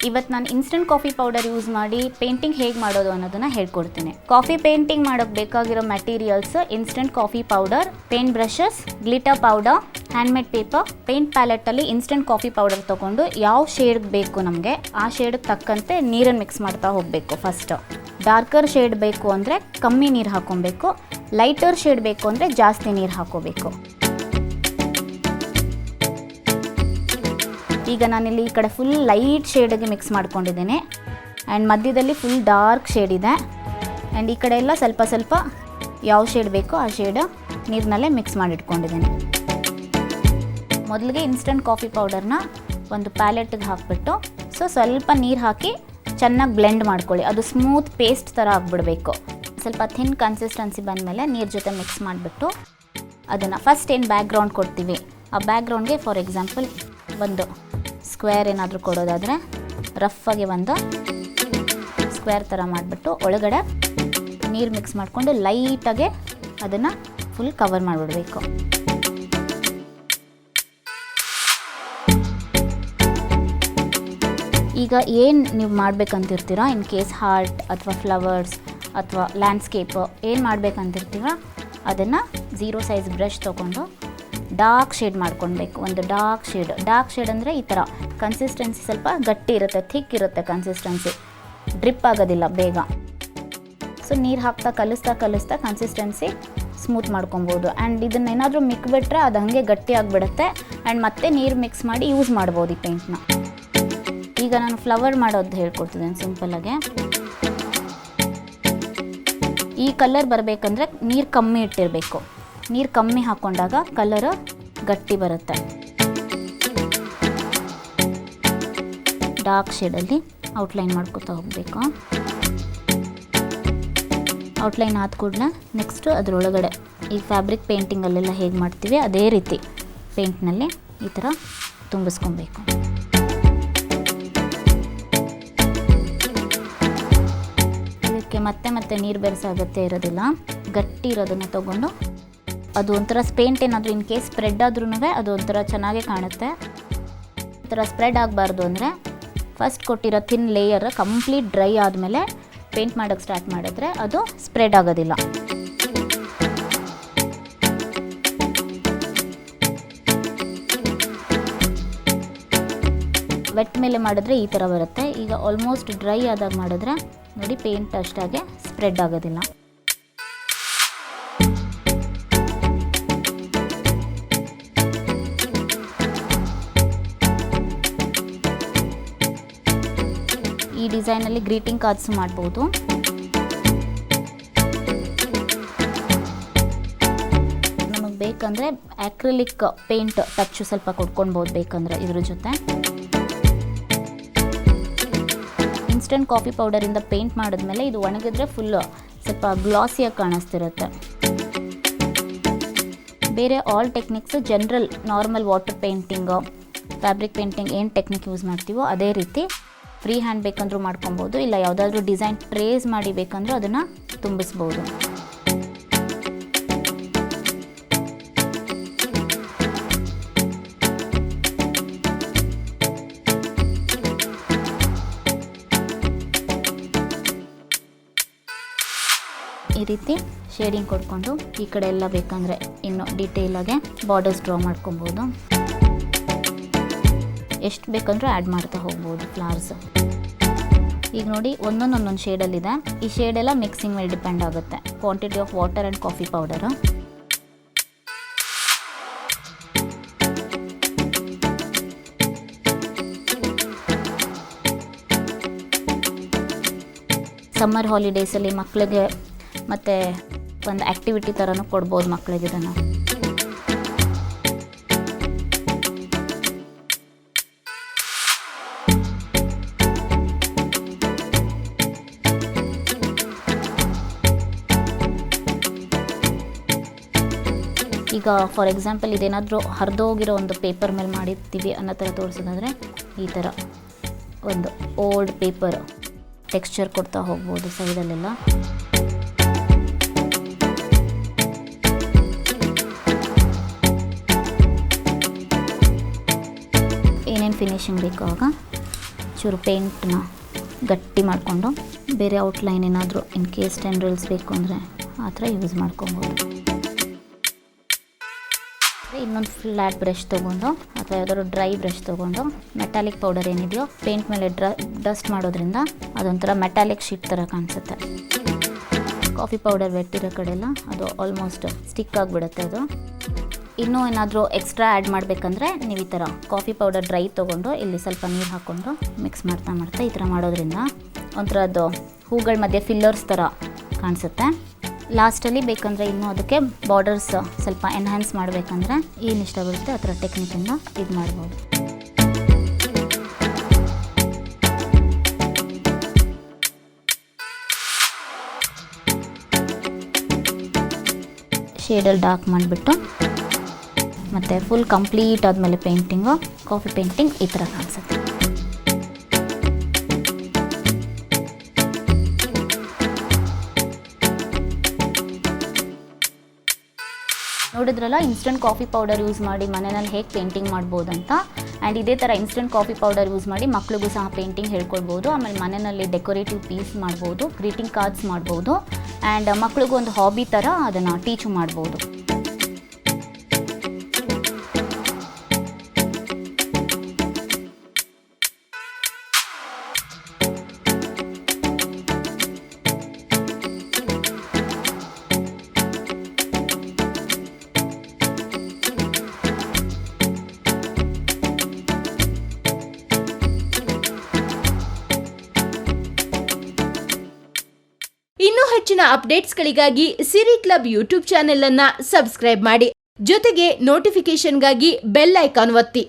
ಇವತ್ತು ನಾನು instant coffee powder use ಮಾಡಿ ಪೇಂಟಿಂಗ್ ಹೇಗೆ ಮಾಡೋದು ಅನ್ನೋದನ್ನು ಹೇಳ್ಕೊಡ್ತೀನಿ. ಕಾಫಿ ಪೇಂಟಿಂಗ್ ಮಾಡೋಕ್ಕೆ ಬೇಕಾಗಿರೋ materials: instant coffee powder, paint brushes, glitter powder, handmade paper. Paint ಪ್ಯಾಲೆಟಲ್ಲಿ ಇನ್ಸ್ಟೆಂಟ್ ಕಾಫಿ ಪೌಡರ್ ತೊಗೊಂಡು ಯಾವ ಶೇಡ್ಗೆ ಬೇಕು ನಮಗೆ ಆ ಶೇಡ್ಗೆ ತಕ್ಕಂತೆ ನೀರನ್ನು ಮಿಕ್ಸ್ ಮಾಡ್ತಾ ಹೋಗಬೇಕು. ಫಸ್ಟು ಡಾರ್ಕರ್ ಶೇಡ್ ಬೇಕು ಅಂದರೆ ಕಮ್ಮಿ ನೀರು ಹಾಕ್ಕೊಬೇಕು, ಲೈಟರ್ ಶೇಡ್ ಬೇಕು ಅಂದರೆ ಜಾಸ್ತಿ ನೀರು ಹಾಕ್ಕೋಬೇಕು. ಈಗ ನಾನಿಲ್ಲಿ ಈ ಕಡೆ ಫುಲ್ ಲೈಟ್ ಶೇಡಿಗೆ ಮಿಕ್ಸ್ ಮಾಡ್ಕೊಂಡಿದ್ದೀನಿ ಆ್ಯಂಡ್ ಮಧ್ಯದಲ್ಲಿ ಫುಲ್ ಡಾರ್ಕ್ ಶೇಡ್ ಇದೆ ಆ್ಯಂಡ್ ಈ ಕಡೆ ಎಲ್ಲ ಸ್ವಲ್ಪ ಸ್ವಲ್ಪ ಯಾವ ಶೇಡ್ ಬೇಕೋ ಆ ಶೇಡ್ ನೀರಿನಲ್ಲೇ ಮಿಕ್ಸ್ ಮಾಡಿಟ್ಕೊಂಡಿದ್ದೀನಿ. ಮೊದಲಿಗೆ ಇನ್ಸ್ಟೆಂಟ್ ಕಾಫಿ ಪೌಡರ್ನ ಒಂದು ಪ್ಯಾಲೆಟ್ಗೆ ಹಾಕಿಬಿಟ್ಟು ಸ್ವಲ್ಪ ನೀರು ಹಾಕಿ ಚೆನ್ನಾಗಿ ಬ್ಲೆಂಡ್ ಮಾಡ್ಕೊಳ್ಳಿ. ಅದು ಸ್ಮೂತ್ ಪೇಸ್ಟ್ ಥರ ಆಗಿಬಿಡಬೇಕು. ಸ್ವಲ್ಪ ಥಿನ್ ಕನ್ಸಿಸ್ಟೆನ್ಸಿ ಬಂದಮೇಲೆ ನೀರು ಜೊತೆ ಮಿಕ್ಸ್ ಮಾಡಿಬಿಟ್ಟು ಅದನ್ನು ಫಸ್ಟ್ ಏನು ಬ್ಯಾಕ್ಗ್ರೌಂಡ್ ಕೊಡ್ತೀವಿ ಆ ಬ್ಯಾಕ್ಗ್ರೌಂಡ್ಗೆ ಫಾರ್ ಎಕ್ಸಾಂಪಲ್ ಒಂದು ಸ್ಕ್ವೇರ್ ಏನಾದರೂ ಕೊಡೋದಾದರೆ ರಫಾಗಿ ಒಂದು ಸ್ಕ್ವೇರ್ ಥರ ಮಾಡಿಬಿಟ್ಟು ಒಳಗಡೆ ನೀರು ಮಿಕ್ಸ್ ಮಾಡಿಕೊಂಡು ಲೈಟಾಗೆ ಅದನ್ನು ಫುಲ್ ಕವರ್ ಮಾಡಿಬಿಡಬೇಕು. ಈಗ ಏನು ನೀವು ಮಾಡಬೇಕಂತಿರ್ತೀರೋ ಇನ್ ಕೇಸ್ ಹಾರ್ಟ್ ಅಥವಾ ಫ್ಲವರ್ಸ್ ಅಥವಾ ಲ್ಯಾಂಡ್ಸ್ಕೇಪ್ ಏನು ಮಾಡಬೇಕಂತಿರ್ತೀರೋ ಅದನ್ನು 0 ಸೈಜ್ ಬ್ರಷ್ ತೊಗೊಂಡು ಡಾರ್ಕ್ ಶೇಡ್ ಮಾಡ್ಕೊಳ್ಬೇಕು. ಒಂದು ಡಾರ್ಕ್ ಶೇಡ್ ಅಂದರೆ ಈ ಥರ ಕನ್ಸಿಸ್ಟೆನ್ಸಿ ಸ್ವಲ್ಪ ಗಟ್ಟಿ ಇರುತ್ತೆ, ಥಿಕ್ ಇರುತ್ತೆ ಕನ್ಸಿಸ್ಟೆನ್ಸಿ, ಡ್ರಿಪ್ ಆಗೋದಿಲ್ಲ ಬೇಗ. ಸೊ ನೀರು ಹಾಕ್ತಾ ಕಲಿಸ್ತಾ ಕನ್ಸಿಸ್ಟೆನ್ಸಿ ಸ್ಮೂತ್ ಮಾಡ್ಕೊಬೋದು. ಆ್ಯಂಡ್ ಇದನ್ನೇನಾದರೂ ಮಿಕ್ಬಿಟ್ರೆ ಅದು ಹಾಗೆ ಗಟ್ಟಿ ಆಗಿಬಿಡುತ್ತೆ ಆ್ಯಂಡ್ ಮತ್ತೆ ನೀರು ಮಿಕ್ಸ್ ಮಾಡಿ ಯೂಸ್ ಮಾಡ್ಬೋದು ಈ ಪೇಂಟ್ನ. ಈಗ ನಾನು ಫ್ಲವರ್ ಮಾಡೋದು ಹೇಳ್ಕೊಡ್ತಿದ್ದೇನೆ ಸಿಂಪಲ್ಲಾಗೆ. ಈ ಕಲರ್ ಬರಬೇಕಂದ್ರೆ ನೀರು ಕಮ್ಮಿ ಇಟ್ಟಿರಬೇಕು. ನೀರು ಕಮ್ಮಿ ಹಾಕ್ಕೊಂಡಾಗ ಕಲರ್ ಗಟ್ಟಿ ಬರುತ್ತೆ. ಡಾರ್ಕ್ ಶೇಡಲ್ಲಿ ಔಟ್ಲೈನ್ ಮಾಡ್ಕೊತಾ ಹೋಗಬೇಕು. ಔಟ್ಲೈನ್ ಆದ ಕೂಡಲೇ ನೆಕ್ಸ್ಟು ಅದರೊಳಗಡೆ ಈ ಫ್ಯಾಬ್ರಿಕ್ ಪೇಂಟಿಂಗಲ್ಲೆಲ್ಲ ಹೇಗೆ ಮಾಡ್ತೀವಿ ಅದೇ ರೀತಿ ಪೇಂಟ್ನಲ್ಲಿ ಈ ಥರ ತುಂಬಿಸ್ಕೊಬೇಕು. ಇದಕ್ಕೆ ಮತ್ತೆ ನೀರು ಬೆರೆಸೋ ಅಗತ್ಯ ಇರೋದಿಲ್ಲ. ಗಟ್ಟಿ ಇರೋದನ್ನು ತೊಗೊಂಡು ಅದು ಒಂಥರ ಪೇಂಟ್ ಏನಾದರೂ ಇನ್ ಕೇಸ್ ಸ್ಪ್ರೆಡ್ ಆದ್ರೂ ಅದು ಒಂಥರ ಚೆನ್ನಾಗೇ ಕಾಣುತ್ತೆ. ಈ ಥರ ಸ್ಪ್ರೆಡ್ ಆಗಬಾರ್ದು ಅಂದರೆ ಫಸ್ಟ್ ಕೊಟ್ಟಿರೋ ಥಿನ್ ಲೇಯರ್ ಕಂಪ್ಲೀಟ್ ಡ್ರೈ ಆದಮೇಲೆ ಪೇಂಟ್ ಮಾಡೋಕ್ಕೆ ಸ್ಟಾರ್ಟ್ ಮಾಡಿದ್ರೆ ಅದು ಸ್ಪ್ರೆಡ್ ಆಗೋದಿಲ್ಲ. ವೆಟ್ ಮೇಲೆ ಮಾಡಿದ್ರೆ ಈ ಥರ ಬರುತ್ತೆ. ಈಗ ಆಲ್ಮೋಸ್ಟ್ ಡ್ರೈ ಆದಾಗ ಮಾಡಿದ್ರೆ ನೋಡಿ ಪೇಂಟ್ ಅಷ್ಟಾಗೆ ಸ್ಪ್ರೆಡ್ ಆಗೋದಿಲ್ಲ. ಈ ಡಿಸೈನಲ್ಲಿ ಗ್ರೀಟಿಂಗ್ ಕಾರ್ಡ್ಸ್ ಮಾಡ್ಬೋದು. ನಮಗೆ ಬೇಕಂದರೆ ಆಕ್ರಿಲಿಕ್ ಪೇಂಟ್ ಟಚ್ಚು ಸ್ವಲ್ಪ ಕೊಡ್ಕೊಳ್ಬೋದು ಬೇಕಂದರೆ ಇದ್ರ ಜೊತೆ. ಇನ್ಸ್ಟೆಂಟ್ ಕಾಫಿ ಪೌಡರಿಂದ ಪೇಂಟ್ ಮಾಡಿದ್ಮೇಲೆ ಇದು ಒಣಗಿದ್ರೆ ಫುಲ್ಲು ಸ್ವಲ್ಪ ಗ್ಲಾಸಿಯಾಗಿ ಕಾಣಿಸ್ತಿರುತ್ತೆ. ಬೇರೆ all techniques general normal water painting, fabric painting ಏನು ಟೆಕ್ನಿಕ್ ಯೂಸ್ ಮಾಡ್ತೀವೋ ಅದೇ ರೀತಿ ಫ್ರೀ ಹ್ಯಾಂಡ್ ಬೇಕಂದ್ರೂ ಮಾಡ್ಕೊಬೋದು, ಇಲ್ಲ ಯಾವುದಾದ್ರೂ ಡಿಸೈನ್ ಟ್ರೇಸ್ ಮಾಡಿ ಬೇಕಂದ್ರೂ ಅದನ್ನು ತುಂಬಿಸ್ಬೋದು. ಈ ರೀತಿ ಶೇಡಿಂಗ್ ಕೊಡ್ಕೊಂಡು ಈ ಕಡೆ ಎಲ್ಲ ಬೇಕಂದರೆ ಇನ್ನು ಡೀಟೇಲಾಗೆ ಬಾರ್ಡರ್ಸ್ ಡ್ರಾ ಮಾಡ್ಕೊಬೋದು. ಎಷ್ಟು ಬೇಕಂದ್ರೂ ಆ್ಯಡ್ ಮಾಡ್ತಾ ಹೋಗ್ಬೋದು ಫ್ಲವರ್ಸ್. ಈಗ ನೋಡಿ ಒಂದೊಂದು ಶೇಡಲ್ಲಿದೆ. ಈ ಶೇಡೆಲ್ಲ ಮಿಕ್ಸಿಂಗ್ ಮೇಲೆ ಡಿಪೆಂಡ್ ಆಗುತ್ತೆ. Quantity of water and coffee powder. Summer ಹಾಲಿಡೇಸಲ್ಲಿ ಮಕ್ಕಳಿಗೆ ಮತ್ತು ಒಂದು ಆ್ಯಕ್ಟಿವಿಟಿ ಥರನೂ ಕೊಡ್ಬೋದು ಮಕ್ಕಳಿಗೆ ಇದನ್ನು. ಈಗ ಫಾರ್ ಎಕ್ಸಾಂಪಲ್ ಇದೇನಾದರೂ ಹರಿದೋಗಿರೋ ಒಂದು ಪೇಪರ್ ಮೇಲೆ ಮಾಡಿರ್ತೀವಿ ಅನ್ನೋ ಥರ ತೋರಿಸೋದಾದರೆ ಈ ಥರ ಒಂದು ಓಲ್ಡ್ ಪೇಪರ್ ಟೆಕ್ಸ್ಚರ್ ಕೊಡ್ತಾ ಹೋಗ್ಬೋದು ಸೈಡಲ್ಲೆಲ್ಲ. ಏನೇನು ಫಿನಿಶಿಂಗ್ ಬೇಕು ಆವಾಗ ಚೂರು ಪೇಂಟ್ನ ಗಟ್ಟಿ ಮಾಡಿಕೊಂಡು ಬೇರೆ ಔಟ್ಲೈನ್ ಏನಾದರೂ ಇನ್ ಕೇಸ್ ಟೆಂಡ್ರಿಲ್ಸ್ ಬೇಕು ಅಂದರೆ ಆ ಥರ ಯೂಸ್ ಮಾಡ್ಕೊಬೋದು. ಇನ್ನೊಂದು ಫ್ಲ್ಯಾಟ್ ಬ್ರಷ್ ತೊಗೊಂಡು ಅಥವಾ ಯಾವ್ದಾದ್ರು ಡ್ರೈ ಬ್ರಷ್ ತೊಗೊಂಡು ಮೆಟಾಲಿಕ್ ಪೌಡರ್ ಏನಿದೆಯೋ ಪೇಂಟ್ ಮೇಲೆ ಡಸ್ಟ್ ಮಾಡೋದ್ರಿಂದ ಅದೊಂಥರ ಮೆಟಾಲಿಕ್ ಶೀಟ್ ಥರ ಕಾಣಿಸುತ್ತೆ. ಕಾಫಿ ಪೌಡರ್ ವೆಟ್ಟಿರೋ ಕಡೆಲ್ಲ ಅದು ಆಲ್ಮೋಸ್ಟ್ ಸ್ಟಿಕ್ ಆಗಿಬಿಡುತ್ತೆ ಅದು. ಇನ್ನೂ ಏನಾದರೂ ಎಕ್ಸ್ಟ್ರಾ ಆ್ಯಡ್ ಮಾಡಬೇಕಂದ್ರೆ ನೀವು ಈ ಥರ ಕಾಫಿ ಪೌಡರ್ ಡ್ರೈ ತೊಗೊಂಡು ಇಲ್ಲಿ ಸ್ವಲ್ಪ ನೀರು ಹಾಕ್ಕೊಂಡು ಮಿಕ್ಸ್ ಮಾಡ್ತಾ ಈ ಥರ ಮಾಡೋದ್ರಿಂದ ಒಂಥರದ್ದು ಹೂಗಳ ಮಧ್ಯೆ ಫಿಲ್ಲರ್ಸ್ ಥರ ಕಾಣಿಸುತ್ತೆ. ಲಾಸ್ಟಲ್ಲಿ ಬೇಕಂದರೆ ಇನ್ನೂ ಅದಕ್ಕೆ ಬಾರ್ಡರ್ಸ್ ಸ್ವಲ್ಪ ಎನ್ಹ್ಯಾನ್ಸ್ ಮಾಡಬೇಕಂದ್ರೆ ಏನು ಇಷ್ಟ ಬರುತ್ತೆ ಆ ಥರ ಟೆಕ್ನಿಕಿಂದ ಇದು ಮಾಡ್ಬೋದು. ಶೇಡಲ್ಲಿ ಡಾರ್ಕ್ ಮಾಡಿಬಿಟ್ಟು ಮತ್ತು ಫುಲ್ ಕಂಪ್ಲೀಟ್ ಆದಮೇಲೆ ಪೇಂಟಿಂಗು ಕಾಫಿ ಪೇಂಟಿಂಗ್ ಈ ಥರ ಕಾಣಿಸುತ್ತೆ. ನೋಡಿದ್ರಲ್ಲ ಇನ್ಸ್ಟೆಂಟ್ ಕಾಫಿ ಪೌಡರ್ ಯೂಸ್ ಮಾಡಿ ಮನೆಯಲ್ಲಿ ಹೇಗೆ ಪೇಂಟಿಂಗ್ ಮಾಡ್ಬೋದು ಅಂತ. ಆ್ಯಂಡ್ ಇದೇ ಥರ ಇನ್ಸ್ಟೆಂಟ್ ಕಾಫಿ ಪೌಡರ್ ಯೂಸ್ ಮಾಡಿ ಮಕ್ಳಿಗೂ ಸಹ ಪೇಂಟಿಂಗ್ ಹೇಳ್ಕೊಳ್ಬೋದು. ಆಮೇಲೆ ಮನೆಯಲ್ಲಿ ಡೆಕೋರೇಟಿವ್ ಪೀಸ್ ಮಾಡ್ಬೋದು, ಗ್ರೀಟಿಂಗ್ ಕಾರ್ಡ್ಸ್ ಮಾಡ್ಬೋದು, ಆ್ಯಂಡ್ ಮಕ್ಳಿಗೂ ಒಂದು ಹಾಬಿ ಥರ ಅದನ್ನು ಟೀಚು ಮಾಡ್ಬೋದು. ಇನ್ನೂ ಹೆಚ್ಚಿನ ಅಪ್ಡೇಟ್ಸ್ಗಳಿಗಾಗಿ ಸಿರಿ ಕ್ಲಬ್ ಯೂಟ್ಯೂಬ್ ಚಾನೆಲ್ ಅನ್ನ ಸಬ್ಸ್ಕ್ರೈಬ್ ಮಾಡಿ. ಜೊತೆಗೆ ನೋಟಿಫಿಕೇಶನ್ಗಾಗಿ ಬೆಲ್ ಐಕಾನ್ ಒತ್ತಿ.